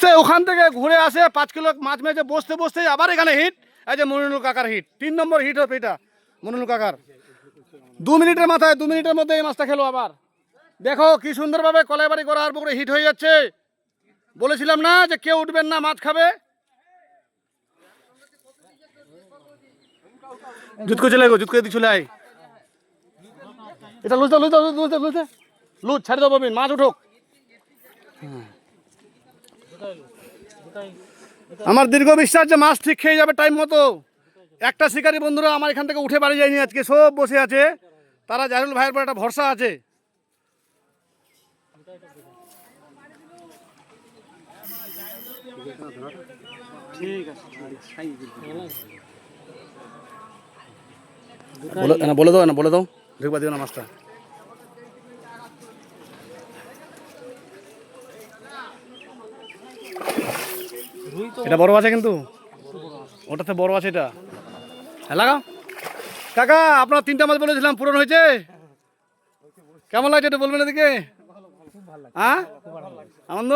সে ওখান থেকে ঘুরে আসে 5 কিলো মাছ মেজে বসতে বসতে আবার এখানে হিট। এই যে মনিরুল কাকার হিট, 3 নম্বর হিট হবে এটা মনিরুল কাকার। 2 মিনিটের মাথায় 2 মিনিটের মধ্যে এই মাছটা খেলো আবার। দেখো কি সুন্দরভাবে কলাইবাড়ি করার পুকুরে হিট হয়ে যাচ্ছে। বলেছিলাম না যে কেউ উঠবেন না, মাছ খাবে। জুতকো চলে গো, জুতকো দিয়ে চলে আয়। এটা লুজ দাও, লুজ দাও, লুজ দাও, লুজ দাও, লুজ ছাড়ি দাও ববিন, মাছ উঠুক। আমার দীর্ঘ বিশ্বাস যে মাছ ঠিক খেয়ে যাবে টাইম মতো। একটা শিকারী বন্ধুরা আমার এখান থেকে উঠে বাড়ি যায়নি আজকে, সব বসে আছে। তারা জাহিরুল ভাইয়ের পর একটা ভরসা আছে। ঠিক আছে, বলে দাও না, বলে দাও, ঢুকবা দিও না মাছটা। এটা বড় আছে কিন্তু, ওটাতে বড় আছে এটা। হ্যাঁ লাগাও কাকা, আপনার 3টা মাছ বলেছিলাম পূরণ হয়েছে। কেমন লাগছে এটা বলবেন এদিকে? হ্যাঁ, আনন্দ।